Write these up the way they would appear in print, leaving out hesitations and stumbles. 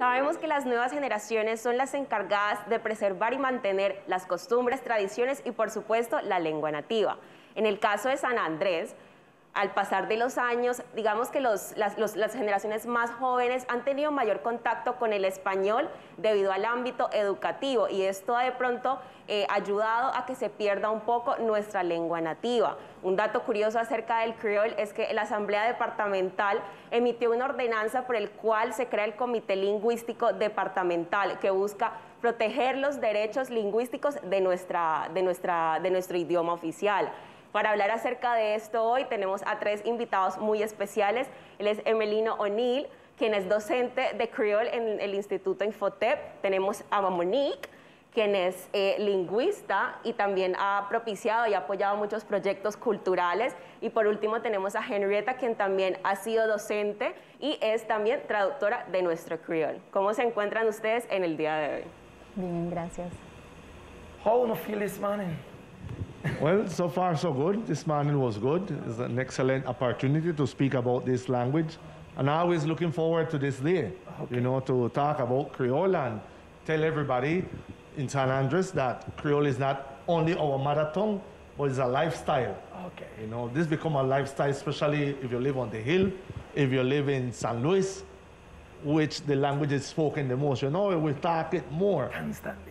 Sabemos que las nuevas generaciones son las encargadas de preservar y mantener las costumbres, tradiciones y, por supuesto, la lengua nativa. En el caso de San Andrés, al pasar de los años, digamos que las generaciones más jóvenes han tenido mayor contacto con el español debido al ámbito educativo, y esto ha de pronto ayudado a que se pierda un poco nuestra lengua nativa. Un dato curioso acerca del criol es que la Asamblea Departamental emitió una ordenanza por el cual se crea el Comité Lingüístico Departamental, que busca proteger los derechos lingüísticos de nuestro idioma oficial. Para hablar acerca de esto hoy tenemos a tres invitados muy especiales. Él es Emelino O'Neill, quien es docente de criol en el Instituto Infotep. Tenemos a Monique, quien es lingüista y también ha propiciado y apoyado muchos proyectos culturales. Y por último tenemos a Henrietta, quien también ha sido docente y es también traductora de nuestro criol. ¿Cómo se encuentran ustedes en el día de hoy? Bien, gracias. How do you feel this morning? Well, so far so good. This morning was good. It's an excellent opportunity to speak about this language. And I'm always looking forward to this day, Okay. you know, to talk about Creole and tell everybody in San Andres that Creole is not only our mother tongue, but it's a lifestyle. Okay. You know, this become a lifestyle, especially if you live on the hill, if you live in San Luis, which the language is spoken the most. You know, we talk it more.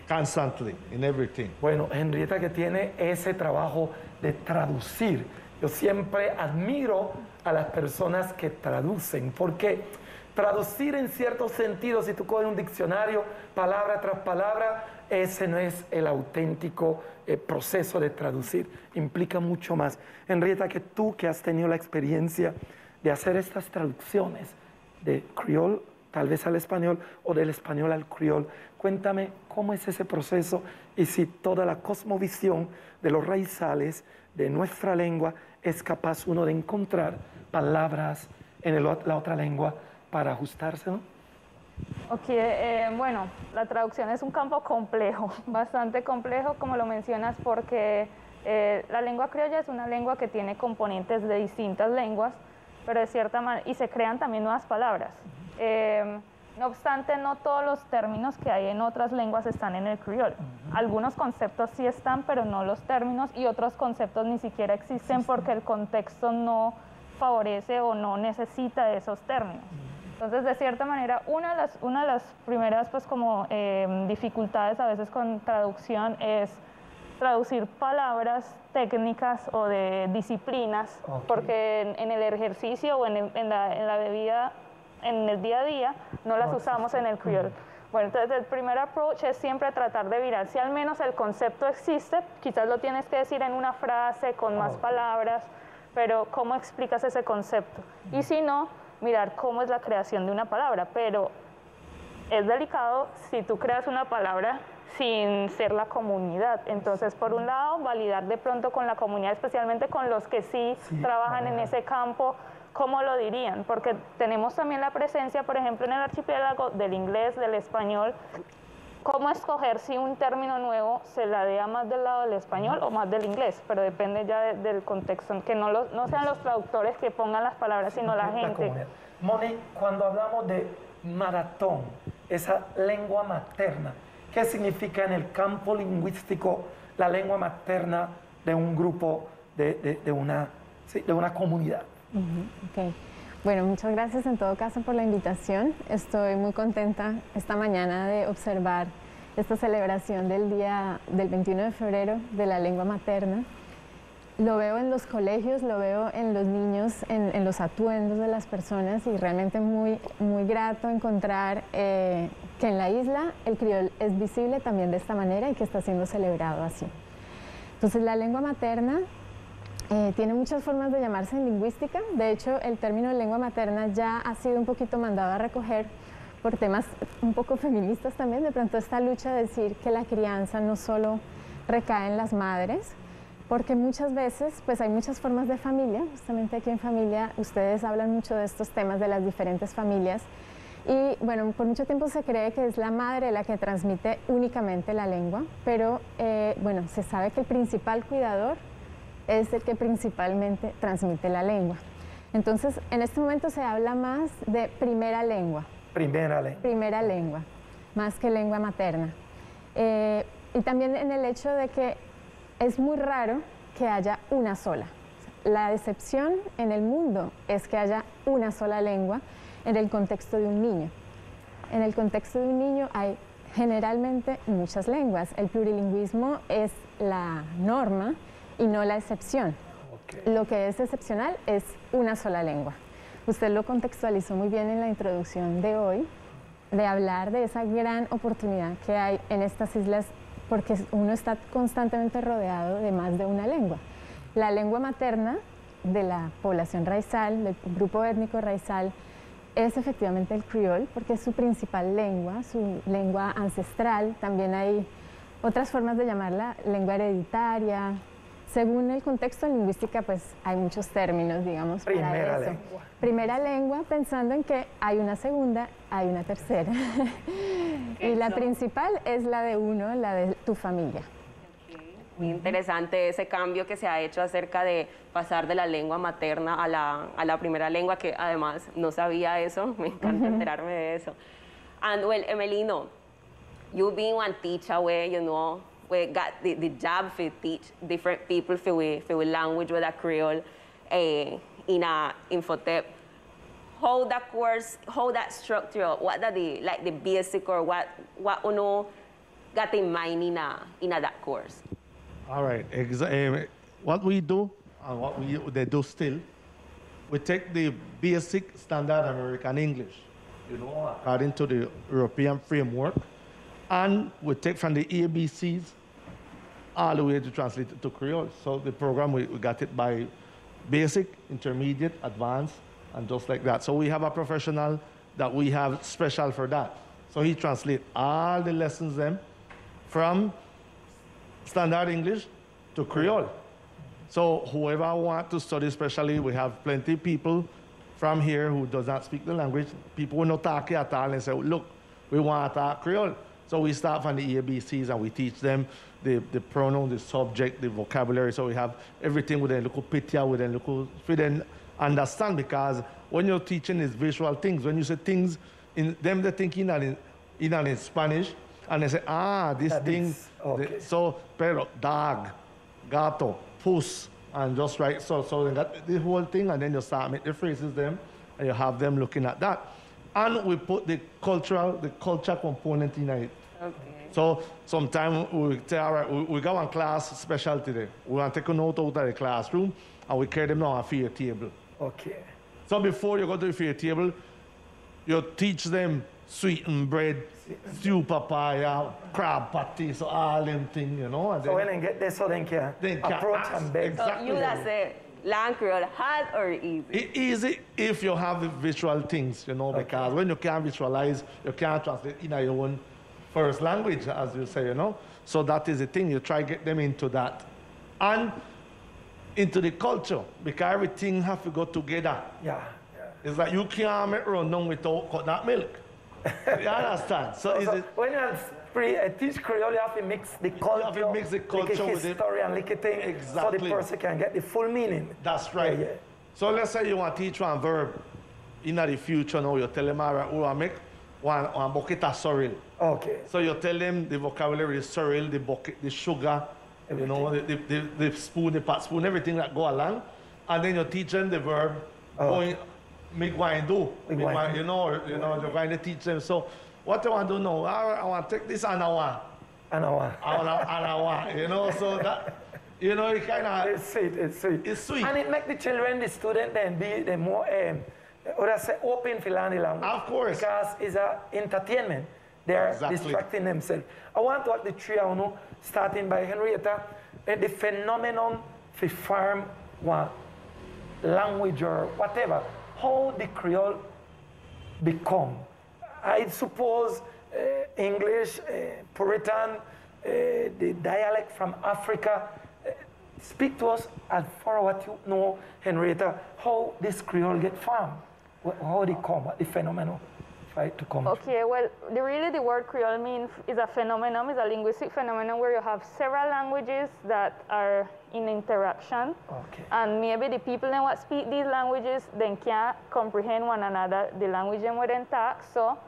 Constantly, in everything. Bueno, Henrietta, que tiene ese trabajo de traducir. Yo siempre admiro a las personas que traducen, porque traducir en cierto sentido, si tú coges un diccionario, palabra tras palabra, ese no es el auténtico proceso de traducir. Implica mucho más. Henrietta, que tú que has tenido la experiencia de hacer estas traducciones de criol tal vez al español o del español al criol, cuéntame cómo es ese proceso y si toda la cosmovisión de los raizales de nuestra lengua es capaz uno de encontrar palabras en la otra lengua para ajustarse, ¿no? Ok, bueno, la traducción es un campo complejo, bastante complejo, como lo mencionas, porque la lengua criolla es una lengua que tiene componentes de distintas lenguas, pero de cierta manera, y se crean también nuevas palabras. No obstante, no todos los términos que hay en otras lenguas están en el criol. Algunos conceptos sí están, pero no los términos, y otros conceptos ni siquiera existen porque el contexto no favorece o no necesita de esos términos. Entonces, de cierta manera, una de las primeras pues, como, dificultades a veces con traducción es traducir palabras técnicas o de disciplinas, Okay. porque en el ejercicio o en la vida, en el día a día, no las usamos en el criol. Bueno, entonces el primer approach es siempre tratar de virar. Si al menos el concepto existe, quizás lo tienes que decir en una frase con más palabras, pero ¿cómo explicas ese concepto? Y si no, mirar cómo es la creación de una palabra, pero es delicado si tú creas una palabra sin ser la comunidad. Entonces, por un lado, validar de pronto con la comunidad, especialmente con los que sí trabajan en ese campo, cómo lo dirían, porque tenemos también la presencia, por ejemplo, en el archipiélago del inglés, del español. ¿Cómo escoger si un término nuevo se ladea más del lado del español o más del inglés? Pero depende ya del contexto, que no sean los traductores que pongan las palabras, sino la gente. Moni, cuando hablamos de maratón, esa lengua materna, ¿qué significa en el campo lingüístico la lengua materna de un grupo, de una comunidad? Okay. Bueno, muchas gracias en todo caso por la invitación. Estoy muy contenta esta mañana de observar esta celebración del día del 21 de febrero de la lengua materna. Lo veo en los colegios, lo veo en los niños, en los atuendos de las personas, y realmente muy, muy grato encontrar que en la isla el criol es visible también de esta manera y que está siendo celebrado así. Entonces, la lengua materna tiene muchas formas de llamarse en lingüística. De hecho, el término lengua materna ya ha sido un poquito mandado a recoger por temas un poco feministas también. De pronto, esta lucha de decir que la crianza no solo recae en las madres, porque muchas veces pues hay muchas formas de familia. Justamente aquí en Familia ustedes hablan mucho de estos temas de las diferentes familias, y bueno, por mucho tiempo se cree que es la madre la que transmite únicamente la lengua, pero bueno, se sabe que el principal cuidador es el que principalmente transmite la lengua. Entonces, en este momento se habla más de primera lengua, Primera lengua. Primera lengua, más que lengua materna. Y también en el hecho de que es muy raro que haya una sola. La excepción en el mundo es que haya una sola lengua en el contexto de un niño. En el contexto de un niño hay generalmente muchas lenguas. El plurilingüismo es la norma y no la excepción. Okay. Lo que es excepcional es una sola lengua. Usted lo contextualizó muy bien en la introducción de hoy, de hablar de esa gran oportunidad que hay en estas islas, porque uno está constantemente rodeado de más de una lengua. La lengua materna de la población raizal, del grupo étnico raizal, es efectivamente el criol, porque es su principal lengua, su lengua ancestral. También hay otras formas de llamarla, lengua hereditaria. Según el contexto en lingüística, pues hay muchos términos, digamos, Primera para eso. lengua. Primera lengua, pensando en que hay una segunda, hay una tercera. Y la principal es la de uno, la de tu familia. Muy interesante ese cambio que se ha hecho acerca de pasar de la lengua materna a la primera lengua, que además no sabía eso, me encanta enterarme de eso. And well, Emelino, you being one teacher where, you know, we got the job to teach different people for language with a Creole in a Infotep. How that course, how that structure, what are the like the basic or what uno got in mind in that course? All right. What we do and what they do still, we take the basic standard American English, you know, according to the European framework, and we take from the ABCs all the way to translate it to Creole. So the program, we got it by basic, intermediate, advanced, and just like that. So we have a professional that we have special for that. So he translates all the lessons them from standard English to Creole. So whoever wants to study specially, we have plenty of people from here who does not speak the language. People who don't talk at all and say, look, we want to talk Creole. So we start from the ABCs and we teach them the pronoun, the subject, the vocabulary. So we have everything with a little picture, with a little, for them understand, because when you're teaching is visual things. When you say things, in them they're thinking that in Spanish, and they say, this that thing, is, okay. so, pero, dog, gato, puss, and just right, so they got the whole thing, and then you start make the phrases them, and you have them looking at that. And we put the culture component in it. Okay. So sometimes we say, all right, we got one class special today. We want to take a note out of the classroom, and we carry them down a fear table. Okay. So before you go to the fear table, you teach them sweetened bread, stew papaya, crab patty, so all them things, you know. And so when they get there, so they can approach and beg. Exactly. So you that say, land Creole, hard or easy? Easy if you have the visual things, you know, because when you can't visualize, you can't translate in your own first language, as you say, you know. So that is the thing, you try to get them into that. And into the culture, because everything has to go together. Yeah. It's like you can't make run without coconut milk. You understand? So when you teach Creole, you have to mix the culture, you have to mix the culture like with the history and like a thing, exactly. so the person can get the full meaning. That's right. Yeah. So let's say you want to teach one verb in the future now, you tell them, all right, we want to make one bucket of sorrel. Okay. So you tell them the vocabulary, the sorrel, the bucket, the sugar, everything. You know, the spoon, the pot spoon, everything that go along. And then you teach them the verb, going, make wine do. You know, you're going to teach them. So what I want to do now, I want to take this and I want, you know, so that, you know, it kind of... It's sweet, it's sweet. It's sweet. And it makes the children, the student, then be the more, or I say, open for learning language. Of course. Because it's an entertainment. They're distracting themselves. I want to ask the three of you, starting by Henrietta, the phenomenon for farm one language or whatever, how the Creole become. I suppose English, Puritan, the dialect from Africa. Speak to us as far as what you know, Henrietta, how this Creole get formed, how they come, what the phenomenon to come. Okay, well, really the word Creole means is a phenomenon, is a linguistic phenomenon where you have several languages that are in interaction. Okay. And maybe the people that speak these languages then can't comprehend one another, the language in where they talk. So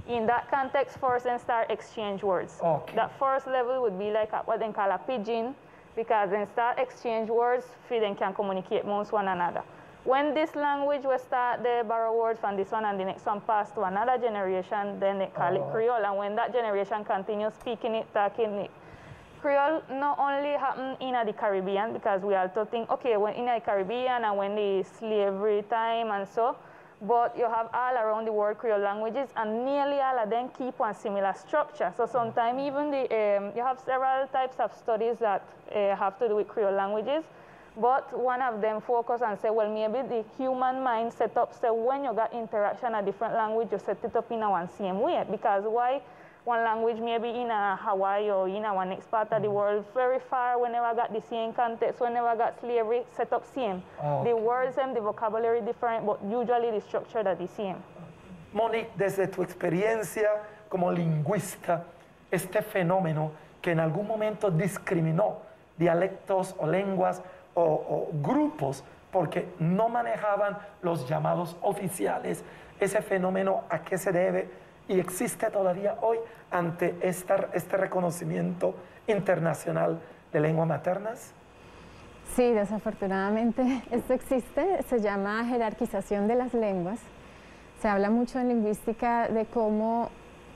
In that context, first then start exchange words. Okay. That first level would be like what they call a pidgin, because then start exchange words, so they can communicate amongst one another. When this language will start, they borrow words from this one and the next one pass to another generation, then they call it Creole. And when that generation continues speaking it, talking it, Creole not only happen in the Caribbean, because we also think, okay, when in the Caribbean and when the slavery time and so, but you have all around the world Creole languages, and nearly all of them keep one similar structure. So sometimes even you have several types of studies that have to do with Creole languages, but one of them focus and say, well, maybe the human mind set up, so when you got interaction a different language, you set it up in a one same way. Because why one language maybe in a Hawaii or in one next part of the world, very far, whenever got the same context, whenever got slavery, set up same. The words and the vocabulary different, but usually the structure that the same. Monique, desde tu experiencia como lingüista, este fenómeno que en algún momento discriminó dialectos o lenguas o grupos porque no manejaban los llamados oficiales, ese fenómeno, ¿a qué se debe? Y existe todavía hoy ante este reconocimiento internacional de lenguas maternas. Sí, desafortunadamente esto existe, se llama jerarquización de las lenguas. Se habla mucho en lingüística de cómo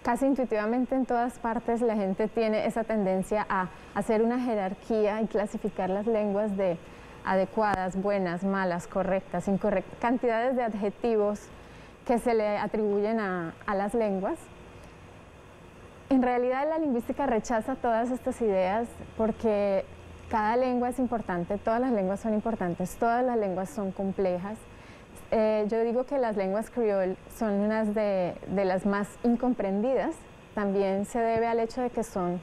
casi intuitivamente en todas partes la gente tiene esa tendencia a hacer una jerarquía y clasificar las lenguas de adecuadas, buenas, malas, correctas, incorrectas, cantidades de adjetivos que se le atribuyen a las lenguas. En realidad la lingüística rechaza todas estas ideas porque cada lengua es importante, todas las lenguas son importantes, todas las lenguas son complejas. Yo digo que las lenguas criol son unas de las más incomprendidas. También se debe al hecho de que son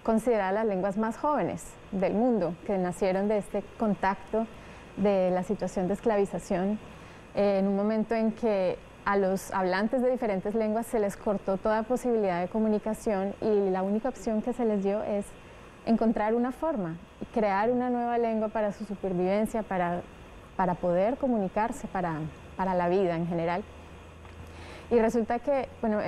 consideradas las lenguas más jóvenes del mundo, que nacieron de este contacto de la situación de esclavización, en un momento en que a los hablantes de diferentes lenguas se les cortó toda posibilidad de comunicación y la única opción que se les dio es encontrar una forma y crear una nueva lengua para su supervivencia, para poder comunicarse, para la vida en general. Y resulta que, bueno,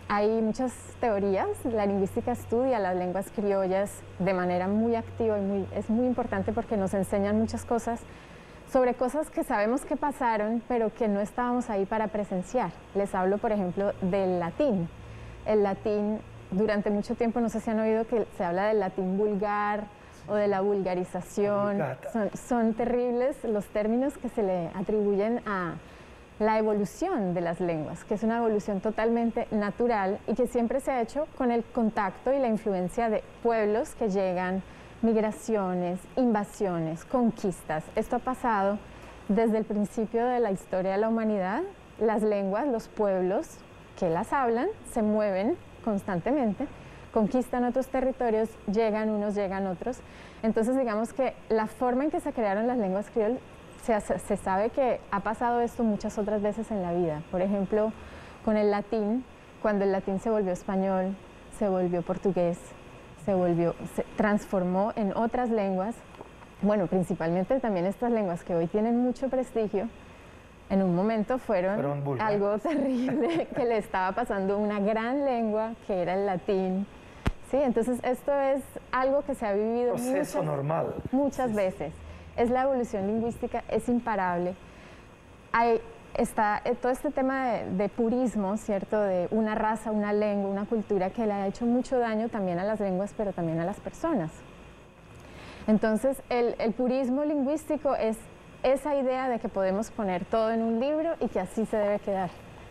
hay muchas teorías, la lingüística estudia las lenguas criollas de manera muy activa y es muy importante porque nos enseñan muchas cosas sobre cosas que sabemos que pasaron, pero que no estábamos ahí para presenciar. Les hablo, por ejemplo, del latín. El latín, durante mucho tiempo, no sé si han oído que se habla del latín vulgar o de la vulgarización. Son terribles los términos que se le atribuyen a la evolución de las lenguas, que es una evolución totalmente natural y que siempre se ha hecho con el contacto y la influencia de pueblos que llegan, migraciones, invasiones, conquistas. Esto ha pasado desde el principio de la historia de la humanidad. Las lenguas, los pueblos que las hablan, se mueven constantemente, conquistan otros territorios, llegan unos, llegan otros. Entonces, digamos que la forma en que se crearon las lenguas criol, se sabe que ha pasado esto muchas otras veces en la vida. Por ejemplo, con el latín, cuando el latín se volvió español, se volvió portugués, se transformó en otras lenguas. Bueno, principalmente también estas lenguas que hoy tienen mucho prestigio, en un momento fueron algo terrible que le estaba pasando a una gran lengua que era el latín. ¿Sí? Entonces esto es algo que se ha vivido muchas veces. Es la evolución lingüística, es imparable. Está todo este tema de purismo, ¿cierto? De una raza, una lengua, una cultura que le ha hecho mucho daño también a las lenguas, pero también a las personas. Entonces, el purismo lingüístico es esa idea de que podemos poner todo en un libro y que así se debe quedar.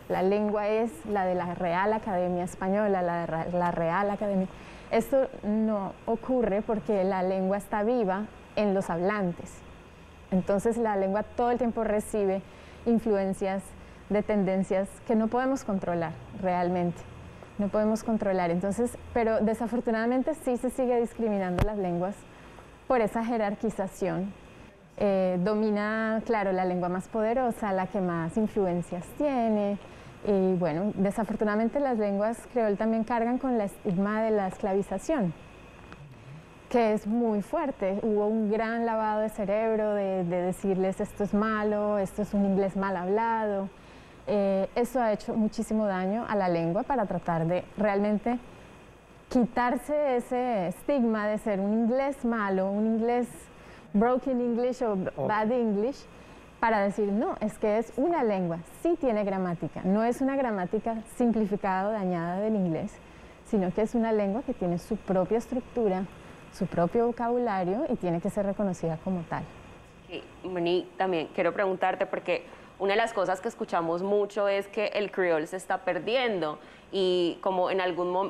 La lengua es la de la Real Academia Española, la de la Real Academia. Esto no ocurre porque la lengua está viva en los hablantes. Entonces, la lengua todo el tiempo recibe influencias de tendencias que no podemos controlar realmente, no podemos controlar. Entonces, pero desafortunadamente sí se sigue discriminando las lenguas por esa jerarquización. Domina, claro, la lengua más poderosa, la que más influencias tiene. Y bueno, desafortunadamente las lenguas creol también cargan con el estigma de la esclavización, que es muy fuerte. Hubo un gran lavado de cerebro de decirles esto es malo, esto es un inglés mal hablado. eso ha hecho muchísimo daño a la lengua para tratar de realmente quitarse ese estigma de ser un inglés malo, un inglés broken English o bad English, para decir, no, es que es una lengua, sí tiene gramática, no es una gramática simplificada o dañada del inglés, sino que es una lengua que tiene su propia estructura, su propio vocabulario y tiene que ser reconocida como tal. Y Monique, también quiero preguntarte, porque una de las cosas que escuchamos mucho es que el criol se está perdiendo y como en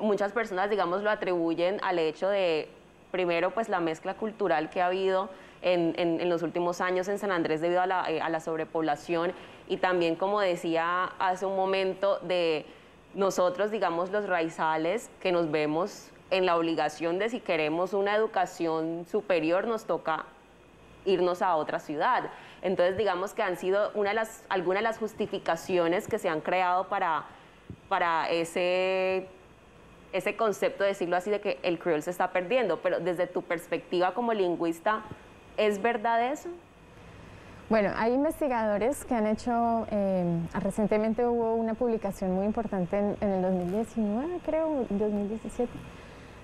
muchas personas, digamos, lo atribuyen al hecho de, primero, pues la mezcla cultural que ha habido en los últimos años en San Andrés debido a la sobrepoblación y también, como decía hace un momento, de nosotros, digamos, los raizales, que nos vemos en la obligación de si queremos una educación superior nos toca irnos a otra ciudad. Entonces, digamos que han sido algunas de las justificaciones que se han creado para ese concepto, de decirlo así, de que el criol se está perdiendo. Pero desde tu perspectiva como lingüista, ¿es verdad eso? Bueno, hay investigadores que han hecho, recientemente hubo una publicación muy importante en el 2019, creo, 2017,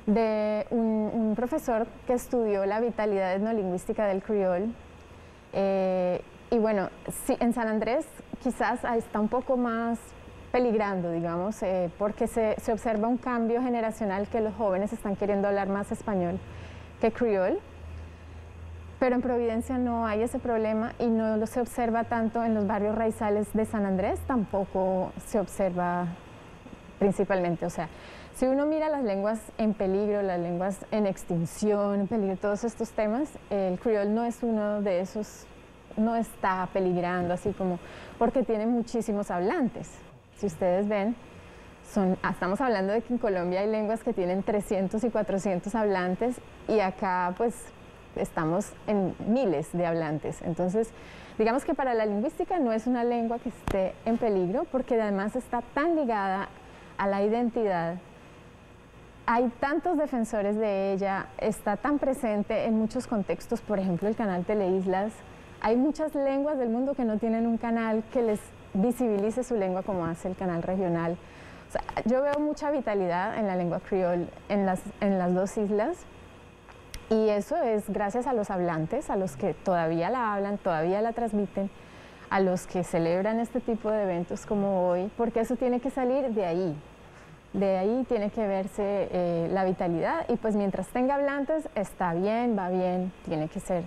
de un profesor que estudió la vitalidad etnolingüística del criol. Y bueno, sí, en San Andrés quizás está un poco más peligrando, digamos, porque se observa un cambio generacional, que los jóvenes están queriendo hablar más español que criol. Pero en Providencia no hay ese problema y no se observa tanto en los barrios raizales de San Andrés, tampoco se observa principalmente. O sea, si uno mira las lenguas en peligro, las lenguas en extinción, en peligro, todos estos temas, el criol no es uno de esos, no está peligrando así como, porque tiene muchísimos hablantes. Si ustedes ven, estamos hablando de que en Colombia hay lenguas que tienen 300 y 400 hablantes y acá pues estamos en miles de hablantes. Entonces, digamos que para la lingüística no es una lengua que esté en peligro, porque además está tan ligada a la identidad. Hay tantos defensores de ella, está tan presente en muchos contextos, por ejemplo, el canal Teleislas. Hay muchas lenguas del mundo que no tienen un canal que les visibilice su lengua como hace el canal regional. O sea, yo veo mucha vitalidad en la lengua criol en las dos islas. Y eso es gracias a los hablantes, a los que todavía la hablan, todavía la transmiten, a los que celebran este tipo de eventos como hoy, porque eso tiene que salir de ahí tiene que verse la vitalidad, y pues mientras tenga hablantes está bien, va bien, tiene que ser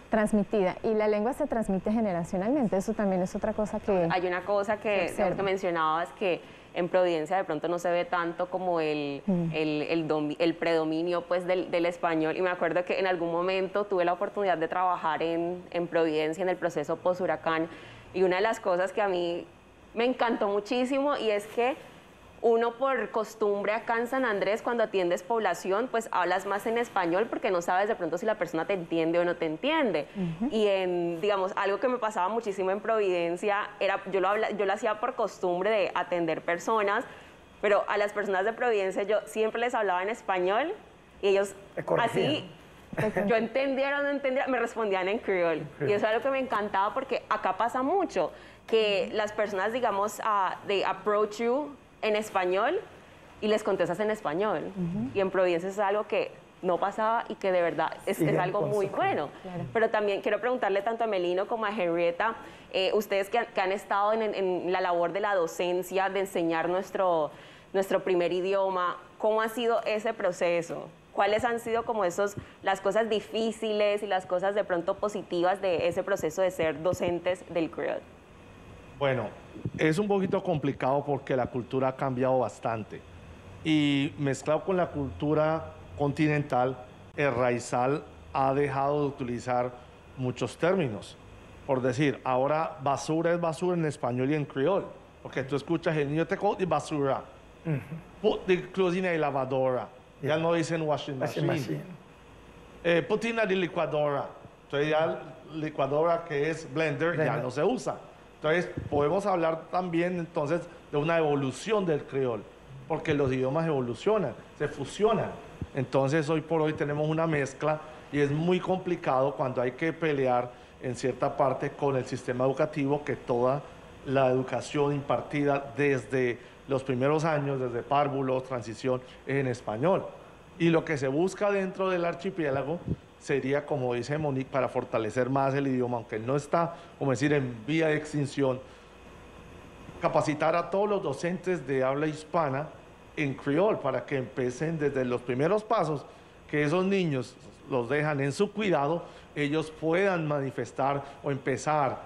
transmitida, y la lengua se transmite generacionalmente, eso también es otra cosa que... Hay una cosa que mencionabas, que en Providencia de pronto no se ve tanto como el predominio pues del español, y me acuerdo que en algún momento tuve la oportunidad de trabajar en Providencia en el proceso post-huracán, y una de las cosas que a mí me encantó muchísimo, y es que uno por costumbre acá en San Andrés, cuando atiendes población, pues hablas más en español porque no sabes de pronto si la persona te entiende o no te entiende. Y digamos, algo que me pasaba muchísimo en Providencia era, yo lo hacía por costumbre de atender personas, pero a las personas de Providencia yo siempre les hablaba en español y ellos así, yo entendía o no entendía, me respondían en criol. Y eso es algo que me encantaba, porque acá pasa mucho, que las personas, digamos, they approach you en español y les contestas en español. Y en Providencia es algo que no pasaba y que de verdad es algo muy bueno. Claro. Pero también quiero preguntarle tanto a Melino como a Henrietta, ustedes que han estado en la labor de la docencia, de enseñar nuestro primer idioma, ¿cómo ha sido ese proceso? ¿Cuáles han sido como las cosas difíciles y las cosas de pronto positivas de ese proceso de ser docentes del criol? Bueno, es un poquito complicado porque la cultura ha cambiado bastante. Y mezclado con la cultura continental, el raizal ha dejado de utilizar muchos términos. Por decir, ahora basura es basura en español y en criol. Porque tú escuchas el niño te coge basura. Put the clothes in a lavadora. Ya no dicen washing machine. Put in a licuadora. Entonces ya licuadora, que es blender, ya no se usa. Entonces, podemos hablar también entonces de una evolución del criol, porque los idiomas evolucionan, se fusionan. Entonces, hoy por hoy tenemos una mezcla y es muy complicado cuando hay que pelear en cierta parte con el sistema educativo, que toda la educación impartida desde los primeros años, desde párvulos, transición, en español. Y lo que se busca dentro del archipiélago sería, como dice Monique, para fortalecer más el idioma, aunque no está, como decir, en vía de extinción, capacitar a todos los docentes de habla hispana en criol para que empiecen desde los primeros pasos, que esos niños los dejan en su cuidado, ellos puedan manifestar o empezar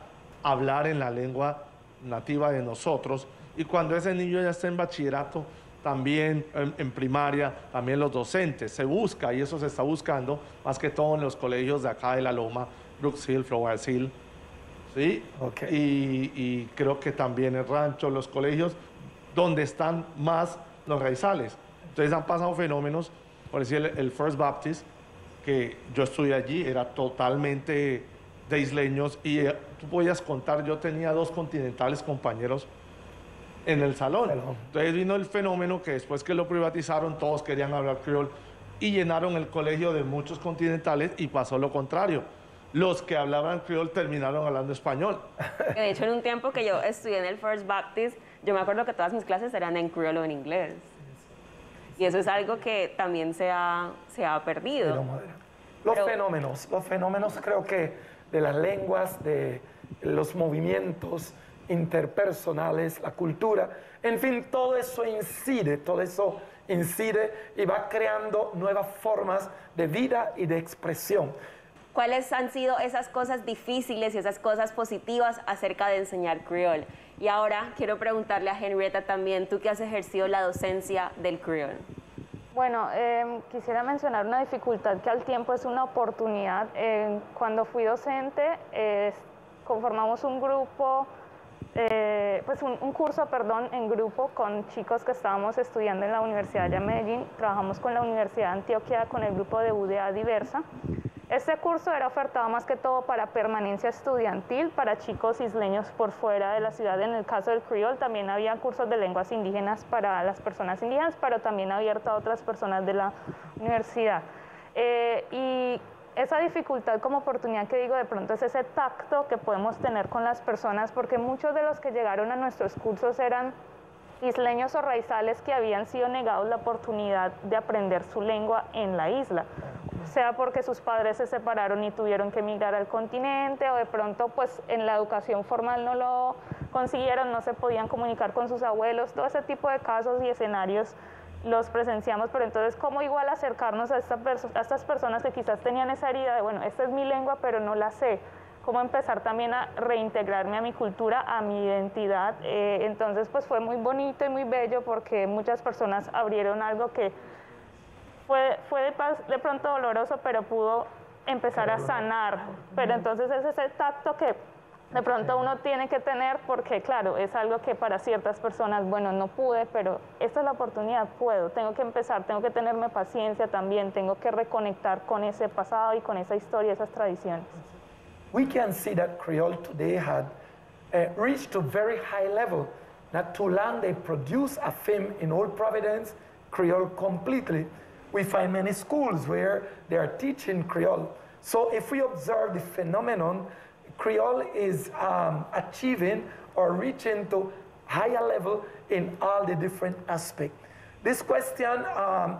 a hablar en la lengua nativa de nosotros, y cuando ese niño ya esté en bachillerato, también en primaria, también los docentes, se busca, y eso se está buscando, más que todo en los colegios de acá de La Loma, Brooks Hill, Flowers Hill, ¿sí? Okay. Y creo que también el rancho, los colegios donde están más los raizales. Entonces han pasado fenómenos, por decir el First Baptist, que yo estudié allí, era totalmente de isleños, y tú podías contar, yo tenía 2 continentales compañeros en el salón. Entonces vino el fenómeno que después que lo privatizaron, todos querían hablar criol y llenaron el colegio de muchos continentales, y pasó lo contrario. Los que hablaban criol terminaron hablando español. De hecho, en un tiempo que yo estudié en el First Baptist, yo me acuerdo que todas mis clases eran en criol o en inglés. Y eso es algo que también se ha perdido. Los fenómenos creo que de las lenguas, de los movimientos interpersonales, la cultura, en fin, todo eso incide y va creando nuevas formas de vida y de expresión. ¿Cuáles han sido esas cosas difíciles y esas cosas positivas acerca de enseñar criol? Y ahora quiero preguntarle a Henrietta también, tú que has ejercido la docencia del criol. Bueno, quisiera mencionar una dificultad que al tiempo es una oportunidad. Cuando fui docente, conformamos un grupo, un curso, en grupo con chicos que estábamos estudiando en la Universidad de Medellín. Trabajamos con la Universidad de Antioquia, con el grupo de UDA Diversa. Este curso era ofertado más que todo para permanencia estudiantil, para chicos isleños por fuera de la ciudad. En el caso del criol también había cursos de lenguas indígenas para las personas indígenas, pero también abierto a otras personas de la universidad. Y esa dificultad como oportunidad que digo de pronto es ese tacto que podemos tener con las personas, porque muchos de los que llegaron a nuestros cursos eran isleños o raizales que habían sido negados la oportunidad de aprender su lengua en la isla, sea porque sus padres se separaron y tuvieron que emigrar al continente, o de pronto pues en la educación formal no lo consiguieron, no se podían comunicar con sus abuelos. Todo ese tipo de casos y escenarios los presenciamos, pero entonces cómo igual acercarnos a estas personas que quizás tenían esa herida de, bueno, esta es mi lengua pero no la sé, cómo empezar también a reintegrarme a mi cultura, a mi identidad. Entonces pues fue muy bonito y muy bello, porque muchas personas abrieron algo que fue de pronto doloroso, pero pudo empezar a sanar. Pero entonces es ese tacto que de pronto uno tiene que tener, porque claro, es algo que para ciertas personas, bueno, no pude, pero esta es la oportunidad, puedo, tengo que empezar, tengo que tenerme paciencia también, tengo que reconectar con ese pasado y con esa historia, esas tradiciones. We can see that Creole today had reached a very high level. Not too long, they produced a film in Old Providence, Creole completely. We find many schools where they are teaching Creole. So if we observe the phenomenon, Creole is achieving or reaching to higher level in all the different aspects. This question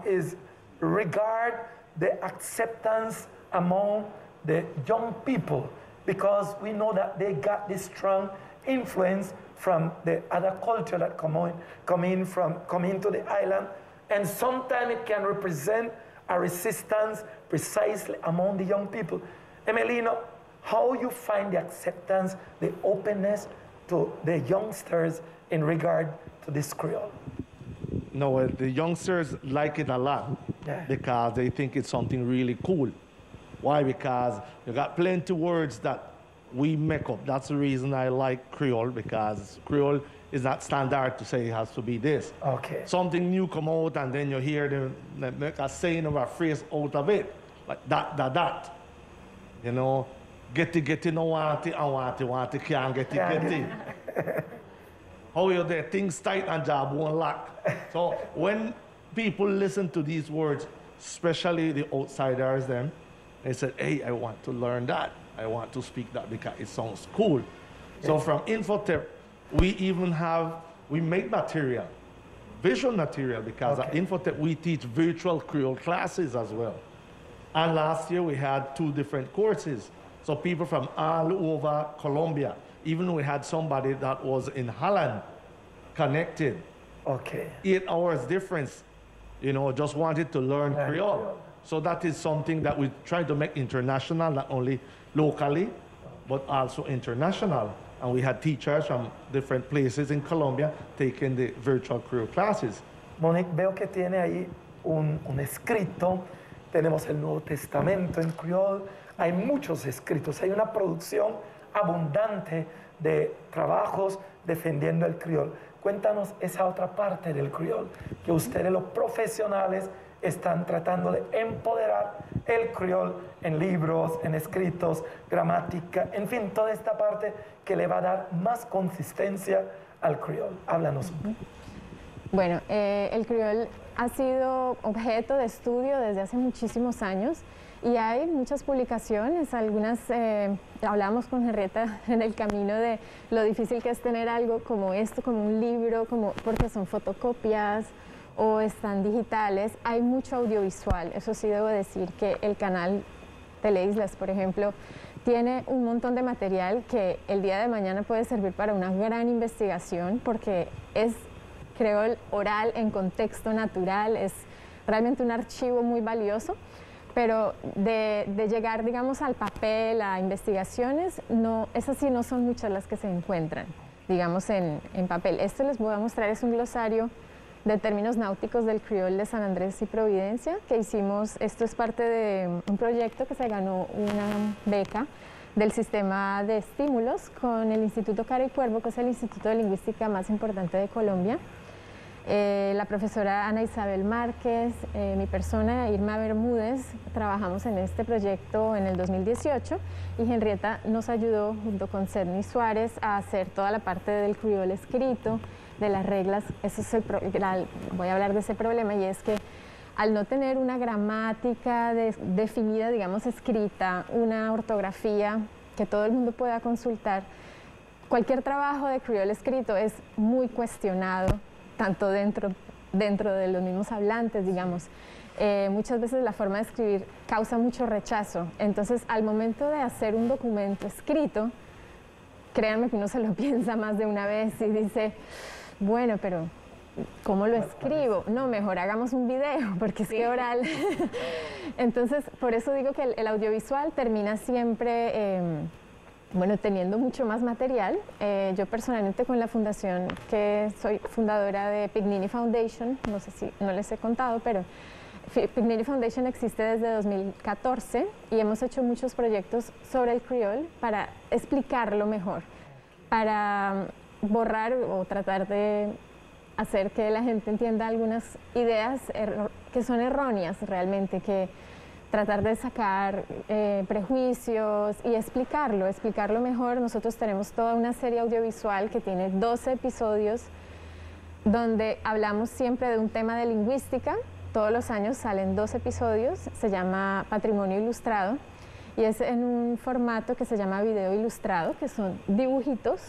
is regard the acceptance among the young people, because we know that they got this strong influence from the other culture that come into the island, and sometimes it can represent a resistance precisely among the young people. Emelino, how you find the acceptance, the openness to the youngsters in regard to this Creole? No, the youngsters like it a lot, because they think it's something really cool. Why? Because you got plenty words that we make up. That's the reason I like Creole, because Creole is not standard to say it has to be this. Okay. Something new come out, and then you hear them make a saying or a phrase out of it, like that. You know, getty no want it, and want it, can't getty. How you there? Things tight and job won't lock. So when people listen to these words, especially the outsiders, they said, hey, I want to learn that. I want to speak that because it sounds cool. Yes. So from Infotep, we make material, visual material, because at Infotech we teach virtual Creole classes as well. And last year we had 2 different courses. So people from all over Colombia, even we had somebody that was in Holland connected. Okay. 8 hours difference, you know, just wanted to learn Creole. So that is something that we try to make international, not only locally, but also international. And we had teachers from different places in Colombia taking the virtual Creole classes. Monique, veo que tiene ahí un escrito. Tenemos el Nuevo Testamento en Creole. Hay muchos escritos. Hay una producción abundante de trabajos defendiendo el Creole. Cuéntanos esa otra parte del Creole, que ustedes los profesionales están tratando de empoderar el Creole en libros, en escritos, gramática, en fin, toda esta parte que le va a dar más consistencia al Creole. Háblanos un poco. Bueno, el Creole ha sido objeto de estudio desde hace muchísimos años y hay muchas publicaciones, algunas, hablamos con Henrietta en el camino de lo difícil que es tener algo como esto, como un libro, porque son fotocopias o están digitales. Hay mucho audiovisual, eso sí debo decir que el canal Teleislas, por ejemplo, tiene un montón de material que el día de mañana puede servir para una gran investigación porque es Creole oral en contexto natural, es realmente un archivo muy valioso, pero de llegar, digamos, al papel, a investigaciones, no, esas sí no son muchas las que se encuentran, digamos, en papel. Esto les voy a mostrar, es un glosario de términos náuticos del Creole de San Andrés y Providencia que hicimos. Esto es parte de un proyecto que se ganó una beca del sistema de estímulos con el Instituto Cara y Cuervo, que es el instituto de lingüística más importante de Colombia. La profesora Ana Isabel Márquez, mi persona, Irma Bermúdez, trabajamos en este proyecto en el 2018 y Henrietta nos ayudó junto con Cerny Suárez a hacer toda la parte del Creole escrito, de las reglas. Eso es voy a hablar de ese problema, y es que al no tener una gramática definida, digamos, escrita, una ortografía que todo el mundo pueda consultar, cualquier trabajo de Creole escrito es muy cuestionado, tanto dentro de los mismos hablantes, digamos. Muchas veces la forma de escribir causa mucho rechazo. Entonces, al momento de hacer un documento escrito, créanme que uno se lo piensa más de una vez y dice, bueno, pero ¿cómo lo escribo? No, mejor hagamos un video, porque es que oral. Entonces, por eso digo que el audiovisual termina siempre, bueno, teniendo mucho más material. Yo personalmente con la fundación, que soy fundadora de Pignini Foundation, no sé si no les he contado, pero Pignini Foundation existe desde 2014 y hemos hecho muchos proyectos sobre el Creole para explicarlo mejor, para borrar o tratar de hacer que la gente entienda algunas ideas que son erróneas realmente, que tratar de sacar prejuicios y explicarlo mejor. Nosotros tenemos toda una serie audiovisual que tiene 12 episodios donde hablamos siempre de un tema de lingüística. Todos los años salen 2 episodios, se llama Patrimonio Ilustrado y es en un formato que se llama video ilustrado, que son dibujitos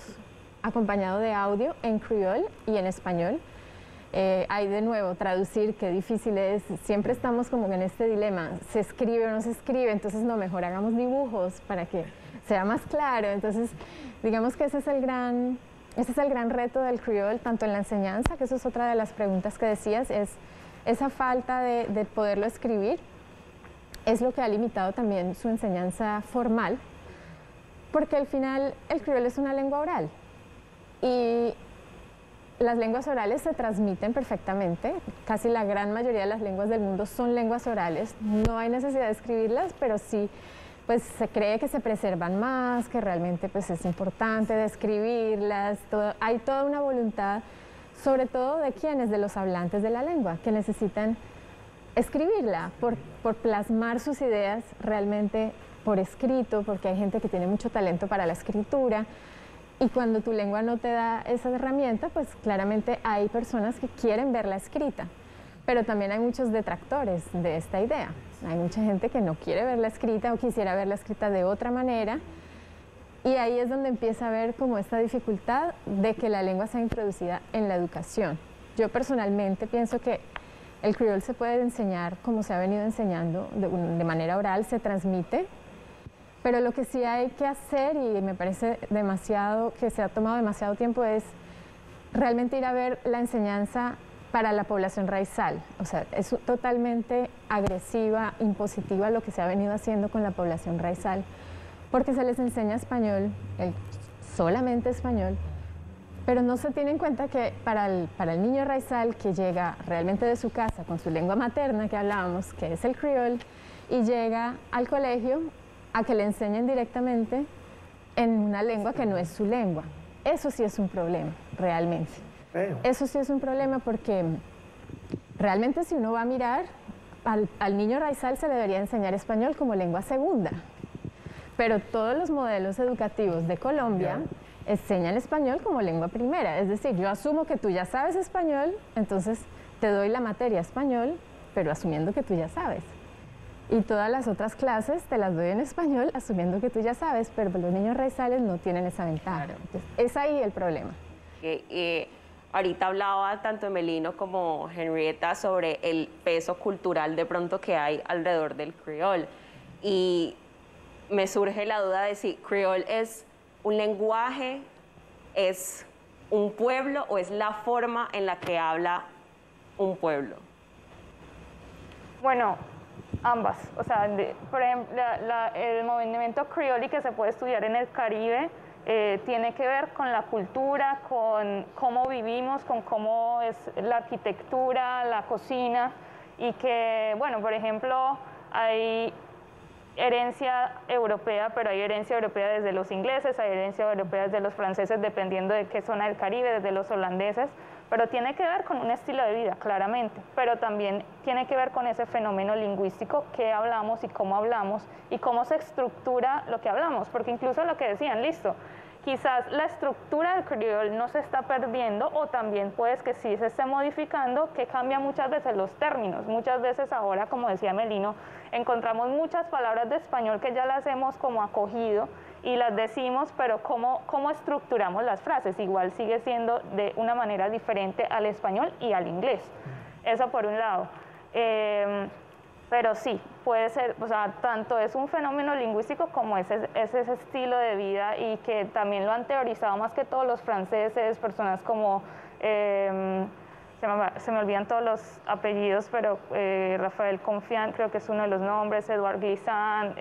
acompañado de audio en Creole y en español. Hay de nuevo traducir, qué difícil es, siempre estamos como en este dilema, ¿se escribe o no se escribe? Entonces no, mejor hagamos dibujos para que sea más claro. Entonces digamos que ese es el gran reto del Creole, tanto en la enseñanza, que eso es otra de las preguntas que decías, es esa falta de poderlo escribir, es lo que ha limitado también su enseñanza formal, porque al final el Creole es una lengua oral y las lenguas orales se transmiten perfectamente. Casi la gran mayoría de las lenguas del mundo son lenguas orales. No hay necesidad de escribirlas, pero sí pues, se cree que se preservan más, que realmente pues, es importante de escribirlas. Hay toda una voluntad, sobre todo de quienes, de los hablantes de la lengua, que necesitan escribirla por plasmar sus ideas realmente por escrito, porque hay gente que tiene mucho talento para la escritura. Y cuando tu lengua no te da esa herramienta, pues claramente hay personas que quieren verla escrita. Pero también hay muchos detractores de esta idea. Hay mucha gente que no quiere verla escrita o quisiera verla escrita de otra manera. Y ahí es donde empieza a haber como esta dificultad de que la lengua sea introducida en la educación. Yo personalmente pienso que el criol se puede enseñar como se ha venido enseñando de manera oral, se transmite, pero lo que sí hay que hacer, y me parece que se ha tomado demasiado tiempo, es realmente ir a ver la enseñanza para la población raizal. O sea, es totalmente agresiva, impositiva lo que se ha venido haciendo con la población raizal, porque se les enseña español, solamente español, pero no se tiene en cuenta que para el niño raizal que llega realmente de su casa con su lengua materna que hablábamos, que es el criol, y llega al colegio a que le enseñen directamente en una lengua que no es su lengua. Eso sí es un problema, realmente. Eso sí es un problema porque realmente si uno va a mirar, al niño raizal se le debería enseñar español como lengua segunda. Pero todos los modelos educativos de Colombia enseñan español como lengua primera. Es decir, yo asumo que tú ya sabes español, entonces te doy la materia español, pero asumiendo que tú ya sabes. Y todas las otras clases te las doy en español, asumiendo que tú ya sabes, pero los niños raizales no tienen esa ventaja. Entonces, es ahí el problema. Ahorita hablaba tanto Emelino como Henrietta sobre el peso cultural de pronto que hay alrededor del criol. Y me surge la duda de si criol es un lenguaje, es un pueblo o es la forma en la que habla un pueblo. Bueno, ambas. O sea, por ejemplo, el movimiento criolli que se puede estudiar en el Caribe tiene que ver con la cultura, con cómo vivimos, con cómo es la arquitectura, la cocina, y que, bueno, por ejemplo, hay herencia europea, pero hay herencia europea desde los ingleses, hay herencia europea desde los franceses, dependiendo de qué zona del Caribe, desde los holandeses, pero tiene que ver con un estilo de vida, claramente, pero también tiene que ver con ese fenómeno lingüístico, qué hablamos y cómo se estructura lo que hablamos, porque incluso lo que decían, listo, quizás la estructura del criol no se está perdiendo, o también puede que sí se esté modificando, que cambia muchas veces los términos. Muchas veces ahora, como decía Melino, encontramos muchas palabras de español que ya las hemos como acogido y las decimos, pero ¿cómo estructuramos las frases? Igual sigue siendo de una manera diferente al español y al inglés. Eso por un lado. Pero sí, puede ser, o sea, tanto es un fenómeno lingüístico como ese estilo de vida, y que también lo han teorizado más que todos los franceses, personas como, se me olvidan todos los apellidos, pero Rafael Confiant creo que es uno de los nombres, Edouard Glissant,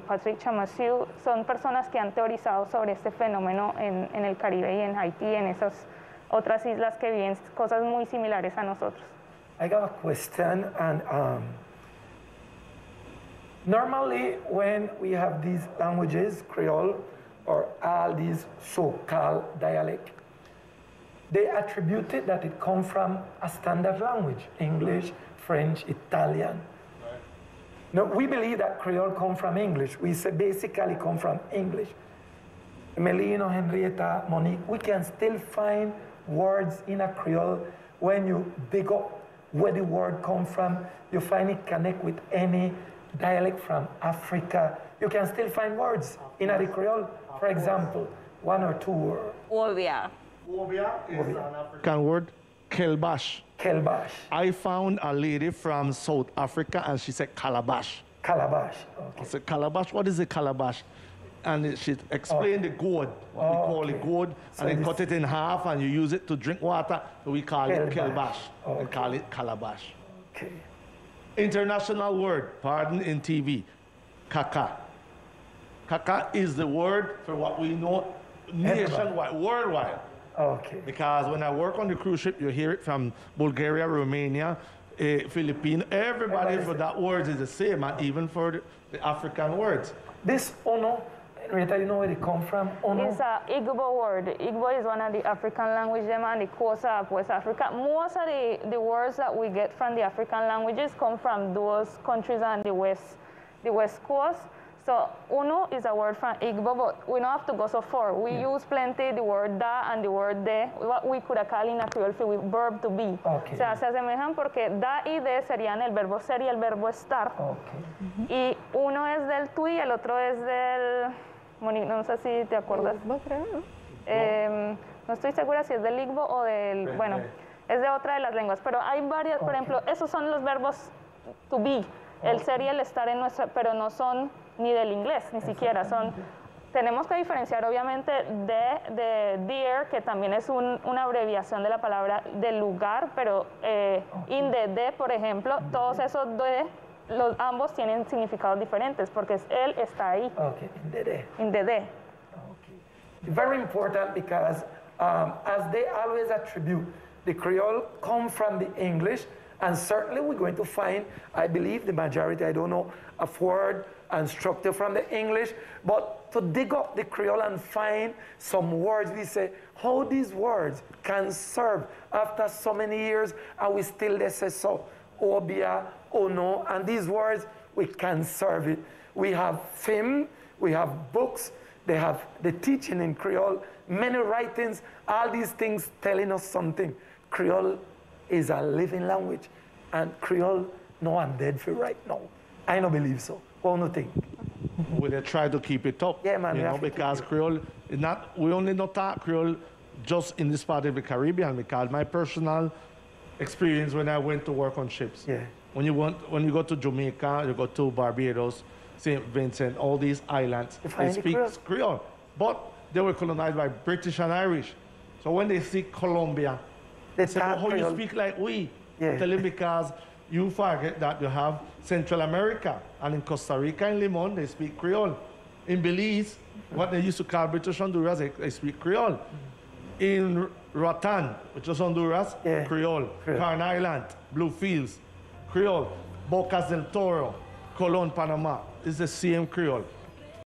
Patrick Chamassu, son personas que han teorizado sobre este fenómeno en el Caribe y en Haití, en esas otras islas que viven cosas muy similares a nosotros. I got a question, and normally, when we have these languages, Creole, or all these so-called dialect, they attribute it that it comes from a standard language, English, French, Italian. Right. No, we believe that Creole comes from English. We say basically come from English. Melino, Henrietta, Monique, we can still find words in a Creole when you dig up where the word comes from. You find it connect with any dialect from Africa. You can still find words in a Creole, for example, one or two words. Obvia. Obia is an African word, kelbash. Kelbash. I found a lady from South Africa and she said calabash. Calabash. Okay. I said, calabash, what is a calabash? And she explained the gourd, what we call it gourd, so and then cut it in half and you use it to drink water, so we call it kelbash and call it calabash. Okay. International word, pardon in TV, kaka. Kaka is the word for what we know nationwide, worldwide. Okay. Because when I work on the cruise ship, you hear it from Bulgaria, Romania, Philippines, everybody for that word is the same, and even for the African words. This ono, Rita, you know where it come from? Ono? It's an Igbo word. Igbo is one of the African languages and the coast of West Africa. Most of the words that we get from the African languages come from those countries on the west coast. So uno is a word from Igbo, but we don't have to go so far. We use plenty the word da and the word de, what we could call in a Creole with verb to be. Okay. O sea, se asemejan porque da y de serían el verbo ser y el verbo estar. Okay. Y uno es del tú y el otro es del Monique, no sé si te acuerdas. Igbo, creo, ¿no? No estoy segura si es del Igbo o del, bueno, es de otra de las lenguas, pero hay varias, por ejemplo, esos son los verbos to be, el ser y el estar en nuestra, pero no son ni del inglés, ni siquiera, son, tenemos que diferenciar obviamente de dear, que también es una abreviación de la palabra del lugar, pero in de, por ejemplo, todos esos de, ambos tienen significados diferentes, porque él está ahí. Okay, In the de. Okay. Very important because as they always attribute, the Creole come from the English, and certainly we're going to find, I believe the majority, I don't know, a word and structure from the English, but to dig up the Creole and find some words, we say, how these words can serve after so many years, and we still they say so, obia, ono, and these words, we can serve it. We have film, we have books, they have the teaching in Creole, many writings, all these things telling us something. Creole is a living language, and Creole, no, I'm dead for right now. I don't believe so. What do you think? We try to keep it up. Yeah, man. You know, because Creole is not, we only not talk Creole just in this part of the Caribbean, because my personal experience when I went to work on ships. Yeah. When you go to Jamaica, you go to Barbados, St. Vincent, all these islands, they speak Creole. But they were colonized by British and Irish. So when they see Colombia, they say, how you speak like we? Yeah. Tell them because you forget that you have Central America, and in Costa Rica and Limon, they speak Creole. In Belize, what they used to call British Honduras, they speak Creole. In Roatan, which is Honduras, Creole. Carn Island, Bluefields, Creole. Bocas del Toro, Colón, Panama, is the same Creole.